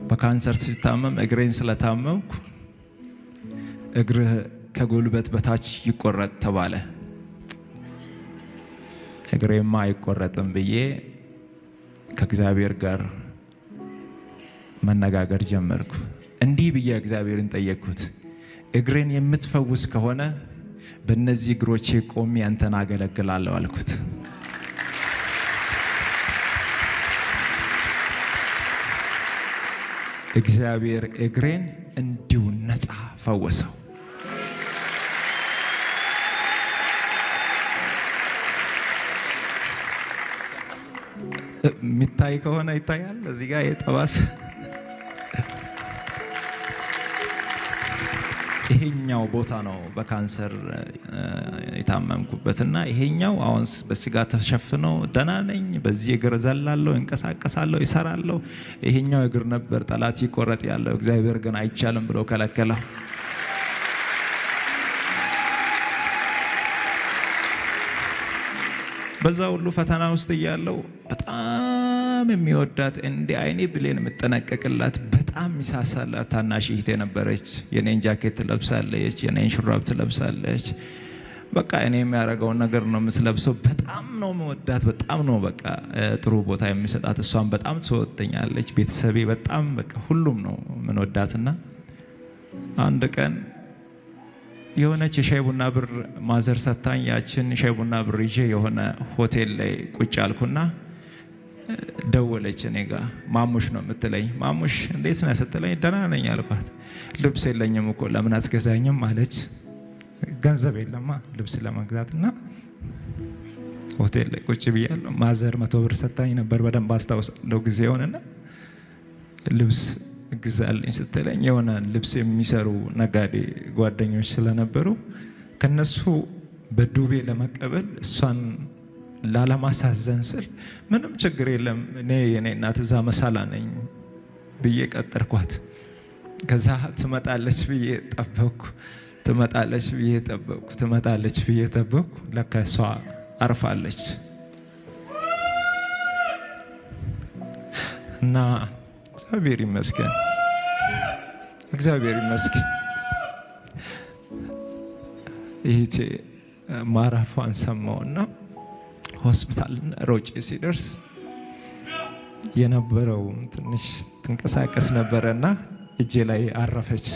በካንሰር ሲታመም እግሬን ስለታመምኩ እግርህ ከጉልበት በታች ይቆረጥ ተባለ። እግሬማ አይቆረጥም ብዬ ከእግዚአብሔር ጋር መነጋገር ጀመርኩ። እንዲህ ብዬ እግዚአብሔርን ጠየቅኩት፣ እግሬን የምትፈውስ ከሆነ በእነዚህ እግሮቼ ቆሜ አንተን አገለግላለሁ አልኩት። እግዚአብሔር እግሬን እንዲሁ ነፃ ፈወሰው። የሚታይ ከሆነ ይታያል። እዚህ ጋር የጠባስ ይሄኛው ቦታ ነው በካንሰር የታመምኩበትና ይሄኛው አሁን በስጋ ተሸፍኖ ደህና ነኝ። በዚህ እግር ዘላለሁ፣ እንቀሳቀሳለሁ፣ ይሰራለሁ። ይሄኛው እግር ነበር ጠላት ይቆረጥ ያለው። እግዚአብሔር ግን አይቻልም ብሎ ከለከለው። በዛ ሁሉ ፈተና ውስጥ እያለው በጣም የሚወዳት እንደ አይኔ ብሌን የምጠነቀቅላት በጣም ሚሳሳላት ታናሽ እህቴ ነበረች። የኔን ጃኬት ትለብሳለች፣ የኔን ሹራብ ትለብሳለች። በቃ እኔ የሚያደርገውን ነገር ነው የምትለብሰው። በጣም ነው መወዳት፣ በጣም ነው በቃ ጥሩ ቦታ የሚሰጣት። እሷን በጣም ትወደኛለች። ቤተሰቤ በጣም በቃ ሁሉም ነው የምንወዳትና አንድ ቀን የሆነች የሻይ ቡና ብር ማዘር ሰታኝ፣ ያችን ሻይ ቡና ብር ይዤ የሆነ ሆቴል ላይ ቁጭ አልኩና ደወለች እኔ ጋር። ማሙሽ ነው የምትለኝ። ማሙሽ እንዴት ነህ ስትለኝ ደህና ነኝ አልኳት። ልብስ የለኝም እኮ ለምን አትገዛኝም አለች። ገንዘብ የለማ ልብስ ለመግዛትና ሆቴል ላይ ቁጭ ብያለሁ። ማዘር 100 ብር ሰታኝ ነበር፣ በደንብ አስታውሳለሁ ጊዜውንና ልብስ ግዛልኝ ስትለኝ የሆነ ልብስ የሚሰሩ ነጋዴ ጓደኞች ስለነበሩ ከነሱ በዱቤ ለመቀበል እሷን ላለማሳዘን ስል ምንም ችግር የለም እኔ የኔ እናት እዛ መሳላ ነኝ ብዬ ቀጠርኳት። ከዛ ትመጣለች ብዬ ጠበቅኩ፣ ትመጣለች ብዬ ጠበቅኩ፣ ትመጣለች ብዬ ጠበቅኩ። ለካ እሷ አርፋለች እና እግዚአብሔር ይመስገን፣ እግዚአብሔር ይመስገን። ይሄ ማረፏን ሰማውና ሆስፒታል ሮጬ ሲደርስ የነበረው ትንሽ ትንቀሳቀስ ነበረና እጄ ላይ አረፈች።